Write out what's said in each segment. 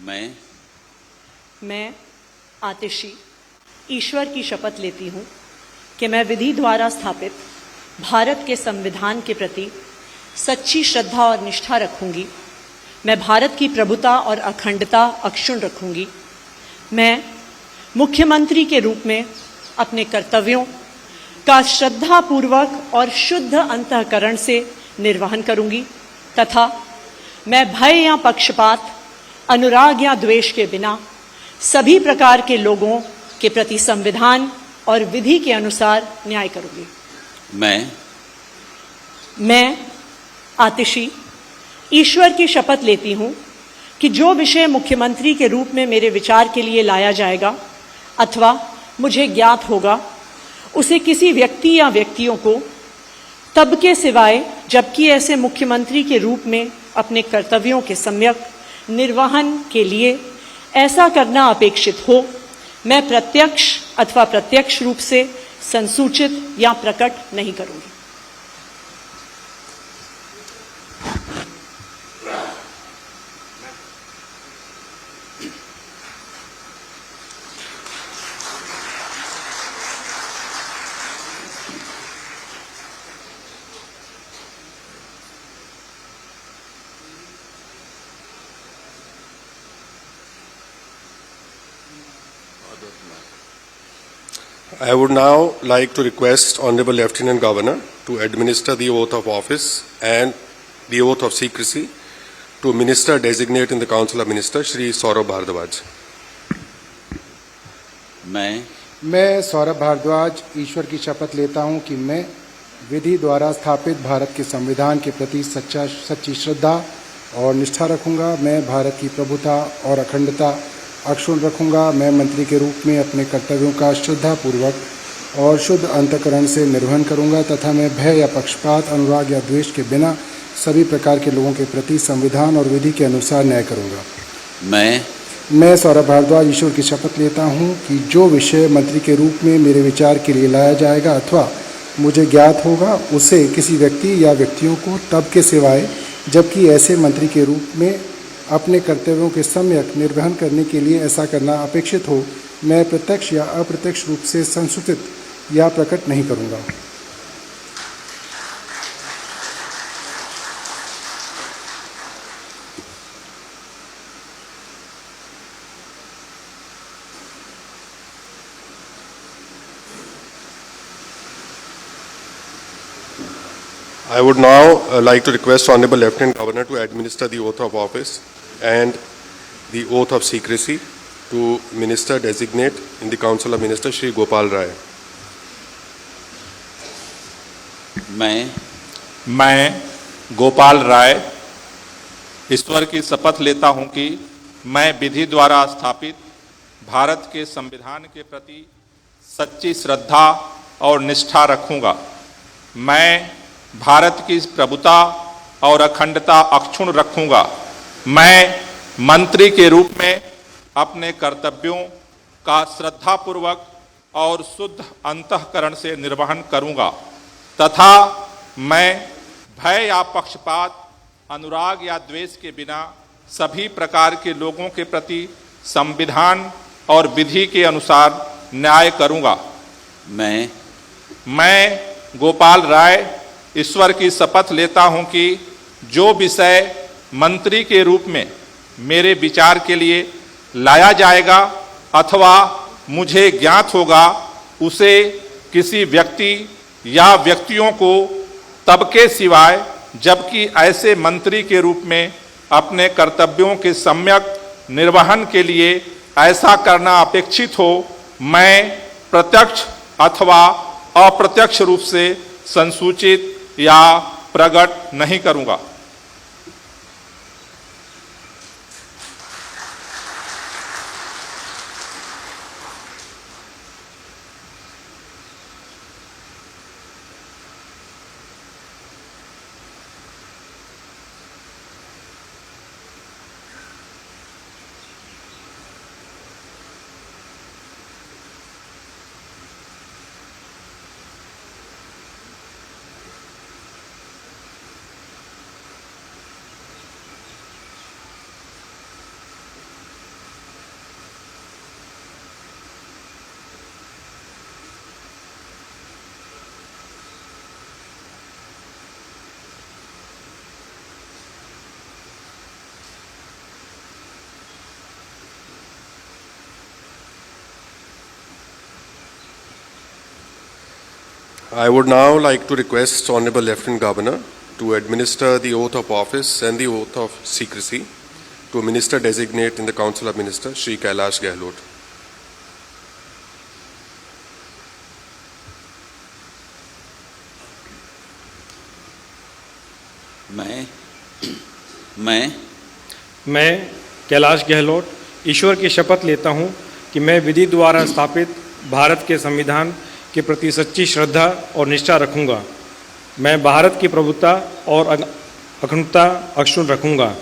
मैं मैं आतिशी ईश्वर की शपथ लेती हूँ कि मैं विधि द्वारा स्थापित भारत के संविधान के प्रति सच्ची श्रद्धा और निष्ठा रखूंगी। मैं भारत की प्रभुता और अखंडता अक्षुण्ण रखूंगी। मैं मुख्यमंत्री के रूप में अपने कर्तव्यों का श्रद्धापूर्वक और शुद्ध अंतःकरण से निर्वहन करूंगी तथा मैं भय या पक्षपात, अनुराग या द्वेष के बिना सभी प्रकार के लोगों के प्रति संविधान और विधि के अनुसार न्याय करूंगी। मैं आतिशी ईश्वर की शपथ लेती हूं कि जो विषय मुख्यमंत्री के रूप में मेरे विचार के लिए लाया जाएगा अथवा मुझे ज्ञात होगा, उसे किसी व्यक्ति या व्यक्तियों को तब के सिवाय जबकि ऐसे मुख्यमंत्री के रूप में अपने कर्तव्यों के सम्यक निर्वहन के लिए ऐसा करना अपेक्षित हो, मैं प्रत्यक्ष अथवा प्रत्यक्ष रूप से संसूचित या प्रकट नहीं करूंगी। I would now like to request Honorable Lieutenant Governor to administer the oath of office and the oath of secrecy to Minister Designate in the Council of Ministers, Shri Saurabh Bhardwaj. मैं सौरभ भारद्वाज ईश्वर की शपथ लेता हूं कि मैं विधि द्वारा स्थापित भारत के संविधान के प्रति सच्ची श्रद्धा और निष्ठा रखूंगा। मैं भारत की प्रभुता और अखंडता अक्षुण्ण रखूंगा। मैं मंत्री के रूप में अपने कर्तव्यों का श्रद्धापूर्वक और शुद्ध अंतःकरण से निर्वहन करूंगा तथा मैं भय या पक्षपात, अनुराग या द्वेष के बिना सभी प्रकार के लोगों के प्रति संविधान और विधि के अनुसार न्याय करूंगा। मैं सौरभ भारद्वाज ईश्वर की शपथ लेता हूं कि जो विषय मंत्री के रूप में मेरे विचार के लिए लाया जाएगा अथवा मुझे ज्ञात होगा, उसे किसी व्यक्ति या व्यक्तियों को तब के सिवाय जबकि ऐसे मंत्री के रूप में अपने कर्तव्यों के सम्यक निर्वहन करने के लिए ऐसा करना अपेक्षित हो, मैं प्रत्यक्ष या अप्रत्यक्ष रूप से संसूचित या प्रकट नहीं करूंगा। I would now like to request Honorable Lieutenant Governor to administer the oath of office and the oath of secrecy to Minister Designate in the Council of Ministers, Shri Gopal Rai. मैं गोपाल राय ईश्वर की शपथ लेता हूं कि मैं विधि द्वारा स्थापित भारत के संविधान के प्रति सच्ची श्रद्धा और निष्ठा रखूंगा। मैं भारत की प्रभुता और अखंडता अक्षुण्ण रखूंगा। मैं मंत्री के रूप में अपने कर्तव्यों का श्रद्धापूर्वक और शुद्ध अंतःकरण से निर्वहन करूंगा तथा मैं भय या पक्षपात, अनुराग या द्वेष के बिना सभी प्रकार के लोगों के प्रति संविधान और विधि के अनुसार न्याय करूंगा। मैं गोपाल राय ईश्वर की शपथ लेता हूं कि जो विषय मंत्री के रूप में मेरे विचार के लिए लाया जाएगा अथवा मुझे ज्ञात होगा, उसे किसी व्यक्ति या व्यक्तियों को तब के सिवाय जबकि ऐसे मंत्री के रूप में अपने कर्तव्यों के सम्यक निर्वहन के लिए ऐसा करना अपेक्षित हो, मैं प्रत्यक्ष अथवा अप्रत्यक्ष रूप से संसूचित या प्रकट नहीं करूंगा। I would now like to request Honorable Lieutenant Governor to administer the oath of office and the oath of secrecy to Minister Designate in the Council of Ministers, Shri Kailash Gehlot. मैं कैलाश गहलोत ईश्वर की शपथ लेता हूँ कि मैं विधि द्वारा स्थापित भारत के संविधान के प्रति सच्ची श्रद्धा और निष्ठा रखूँगा। मैं भारत की प्रभुता और अखंडता अक्षुण्ण रखूँगा।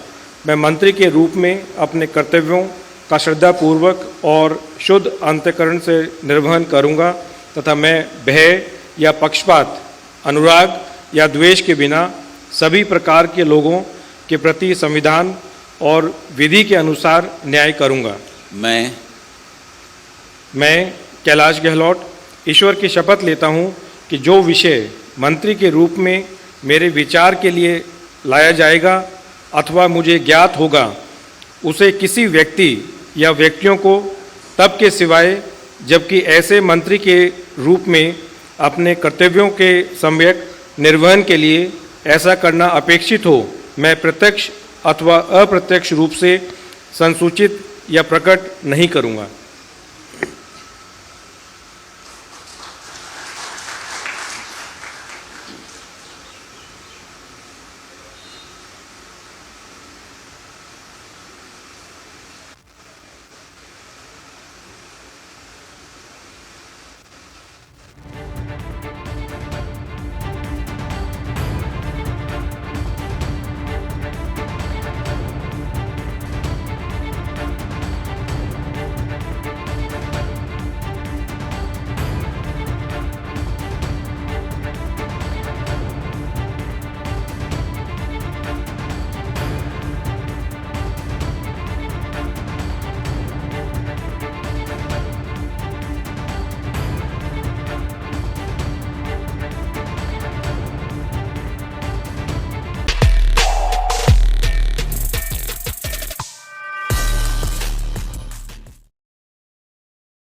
मैं मंत्री के रूप में अपने कर्तव्यों का श्रद्धापूर्वक और शुद्ध अंतःकरण से निर्वहन करूँगा तथा मैं भय या पक्षपात, अनुराग या द्वेष के बिना सभी प्रकार के लोगों के प्रति संविधान और विधि के अनुसार न्याय करूँगा। मैं कैलाश गहलोत ईश्वर की शपथ लेता हूँ कि जो विषय मंत्री के रूप में मेरे विचार के लिए लाया जाएगा अथवा मुझे ज्ञात होगा उसे किसी व्यक्ति या व्यक्तियों को तब के सिवाय जबकि ऐसे मंत्री के रूप में अपने कर्तव्यों के सम्यक निर्वहन के लिए ऐसा करना अपेक्षित हो, मैं प्रत्यक्ष अथवा अप्रत्यक्ष रूप से संसूचित या प्रकट नहीं करूँगा।